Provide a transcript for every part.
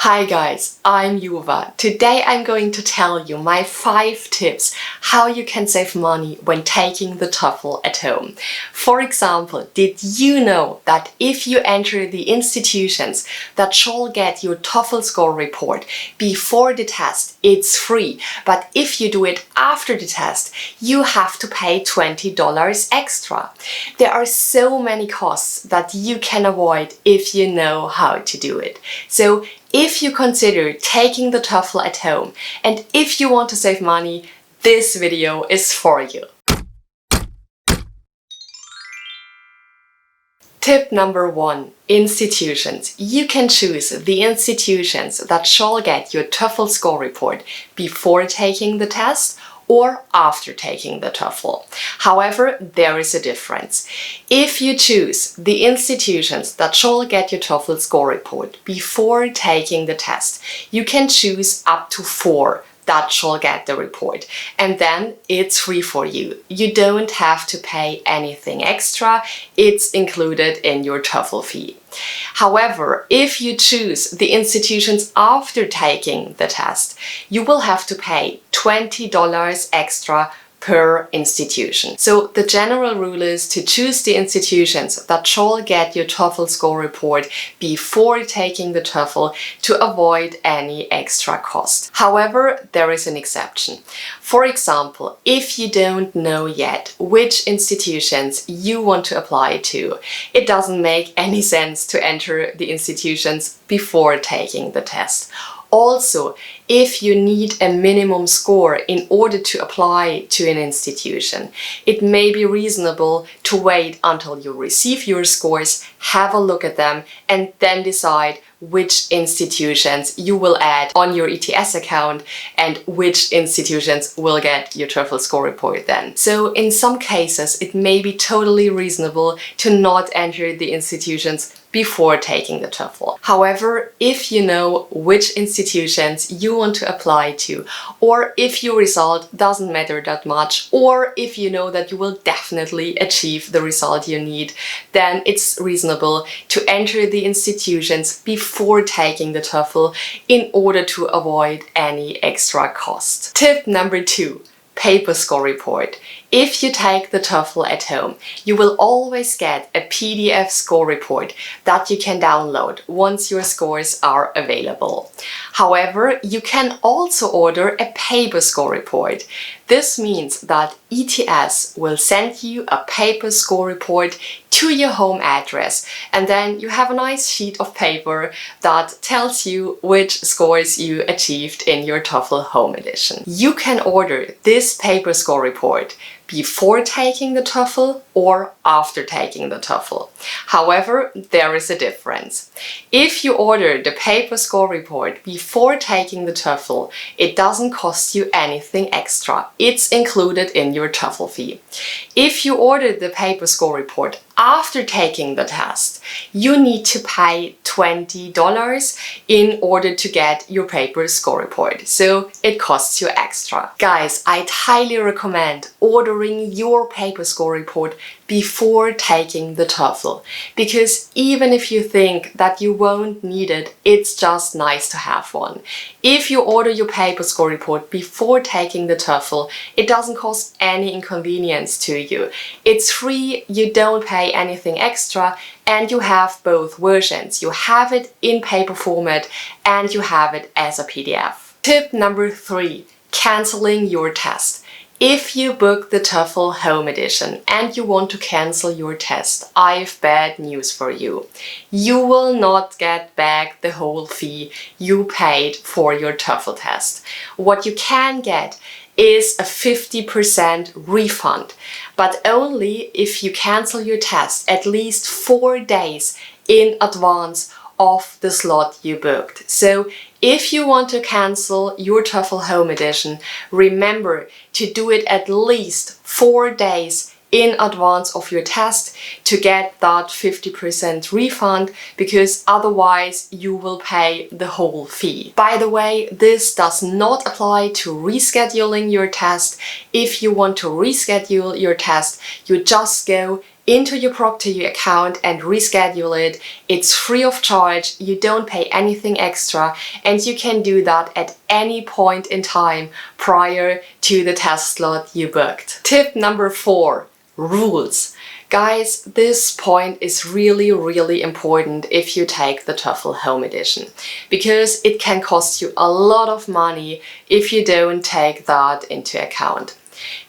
Hi guys, I'm Juva. Today I'm going to tell you my 5 tips how you can save money when taking the TOEFL at home. For example, did you know that if you enter the institutions that shall get your TOEFL score report before the test, it's free, but if you do it after the test, you have to pay $20 extra. There are so many costs that you can avoid if you know how to do it. So if you consider taking the TOEFL at home and if you want to save money, this video is for you. Tip number 1. Institutions. You can choose the institutions that shall get your TOEFL score report before taking the test or after taking the TOEFL. However, there is a difference. If you choose the institutions that shall get your TOEFL score report before taking the test, you can choose up to 4 that shall get the report, and then it's free for you. You don't have to pay anything extra, it's included in your TOEFL fee. However, if you choose the institutions after taking the test, you will have to pay $20 extra per institution. So the general rule is to choose the institutions that shall get your TOEFL score report before taking the TOEFL to avoid any extra cost. However, there is an exception. For example, if you don't know yet which institutions you want to apply to, it doesn't make any sense to enter the institutions before taking the test. Also, if you need a minimum score in order to apply to an institution, it may be reasonable to wait until you receive your scores, have a look at them, and then decide which institutions you will add on your ETS account and which institutions will get your TOEFL score report then. So in some cases, it may be totally reasonable to not enter the institutions before taking the TOEFL. However, if you know which institutions you want to apply to, or if your result doesn't matter that much, or if you know that you will definitely achieve the result you need, then it's reasonable to enter the institutions before taking the TOEFL in order to avoid any extra cost. Tip number 2. Paper score report. If you take the TOEFL at home, you will always get a PDF score report that you can download once your scores are available. However, you can also order a paper score report. This means that ETS will send you a paper score report to your home address, and then you have a nice sheet of paper that tells you which scores you achieved in your TOEFL Home Edition. You can order this paper score report before taking the TOEFL or after taking the TOEFL. However, there is a difference. If you order the paper score report before taking the TOEFL, it doesn't cost you anything extra. It's included in your TOEFL fee. If you order the paper score report after taking the test, you need to pay $20 in order to get your paper score report. So it costs you extra. Guys, I'd highly recommend ordering your paper score report before taking the TOEFL, because even if you think that you won't need it, it's just nice to have one. If you order your paper score report before taking the TOEFL, it doesn't cost any inconvenience to you. It's free, you don't pay anything extra, and you have both versions. You have it in paper format and you have it as a PDF. Tip number 3. Canceling your test. If you book the TOEFL Home Edition and you want to cancel your test, I have bad news for you. You will not get back the whole fee you paid for your TOEFL test. What you can get is a 50% refund, but only if you cancel your test at least 4 days in advance of the slot you booked. So if you want to cancel your TOEFL Home Edition, remember to do it at least 4 days in advance of your test to get that 50% refund, because otherwise you will pay the whole fee. By the way, this does not apply to rescheduling your test. If you want to reschedule your test, you just go into your Proctor.io account and reschedule it. It's free of charge, you don't pay anything extra, and you can do that at any point in time prior to the test slot you booked. Tip number 4, rules. Guys, this point is really important if you take the TOEFL Home Edition, because it can cost you a lot of money if you don't take that into account.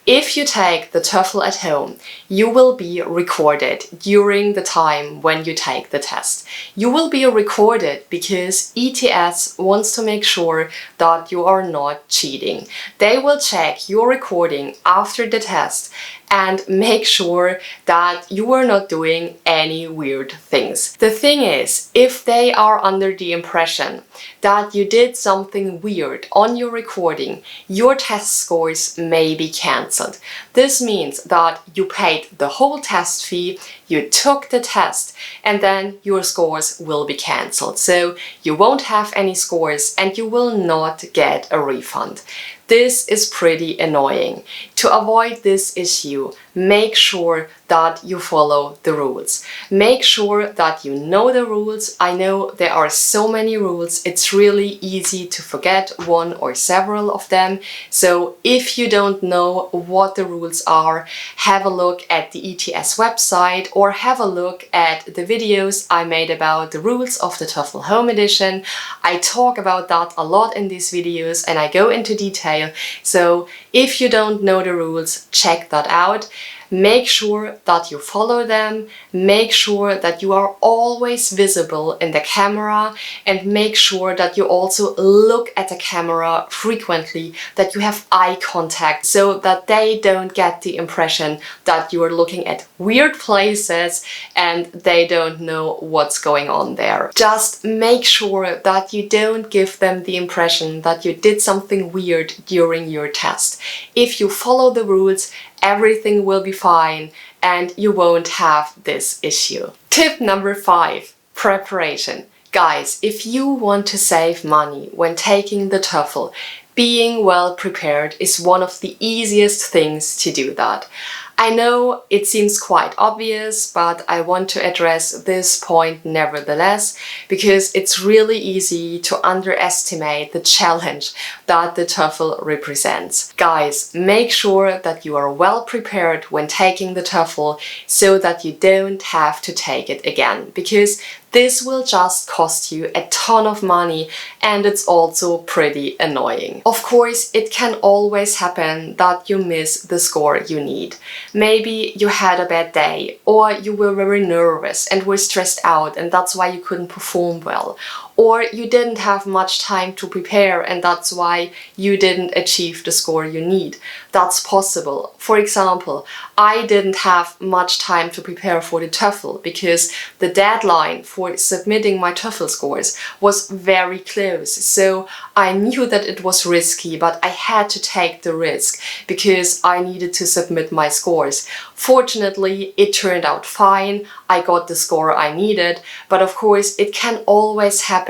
If you take the TOEFL at home, you will be recorded during the time when you take the test. You will be recorded because ETS wants to make sure that you are not cheating. They will check your recording after the test and make sure that you are not doing any weird things. The thing is, if they are under the impression that you did something weird on your recording, your test scores may be cancelled. This means that you paid the whole test fee, you took the test, and then your scores will be cancelled. So you won't have any scores and you will not get a refund. This is pretty annoying. To avoid this issue, make sure that you follow the rules. Make sure that you know the rules. I know there are so many rules, it's really easy to forget one or several of them. So if you don't know what the rules are, have a look at the ETS website or have a look at the videos I made about the rules of the TOEFL Home Edition. I talk about that a lot in these videos and I go into detail. So if you don't know the rules, check that out. Make sure that you follow them, make sure that you are always visible in the camera, and make sure that you also look at the camera frequently, that you have eye contact so that they don't get the impression that you are looking at weird places and they don't know what's going on there. Just make sure that you don't give them the impression that you did something weird during your test. If you follow the rules, everything will be fine and you won't have this issue. Tip number 5, preparation. Guys, if you want to save money when taking the TOEFL, being well prepared is one of the easiest things to do that. I know it seems quite obvious, but I want to address this point nevertheless, because it's really easy to underestimate the challenge that the TOEFL represents. Guys, make sure that you are well prepared when taking the TOEFL so that you don't have to take it again, because this will just cost you a ton of money and it's also pretty annoying. Of course, it can always happen that you miss the score you need. Maybe you had a bad day, or you were very nervous and were stressed out and that's why you couldn't perform well. Or you didn't have much time to prepare and that's why you didn't achieve the score you need. That's possible. For example, I didn't have much time to prepare for the TOEFL because the deadline for submitting my TOEFL scores was very close. So I knew that it was risky, but I had to take the risk because I needed to submit my scores. Fortunately, it turned out fine. I got the score I needed, but of course it can always happen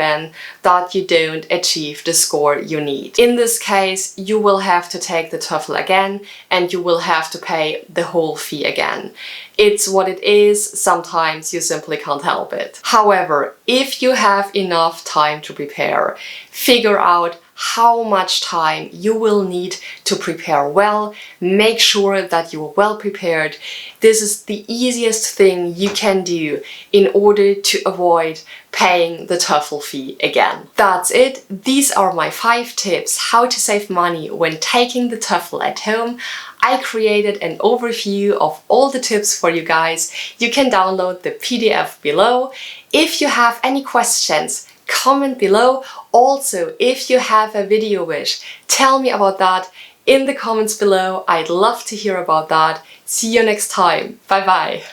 that you don't achieve the score you need. In this case, you will have to take the TOEFL again and you will have to pay the whole fee again. It's what it is, sometimes you simply can't help it. However, if you have enough time to prepare, figure out how much time you will need to prepare well, make sure that you are well prepared. This is the easiest thing you can do in order to avoid paying the TOEFL fee again. That's it. These are my 5 tips how to save money when taking the TOEFL at home. I created an overview of all the tips for you guys. You can download the PDF below. If you have any questions, comment below. Also, if you have a video wish, tell me about that in the comments below. I'd love to hear about that. See you next time. Bye bye.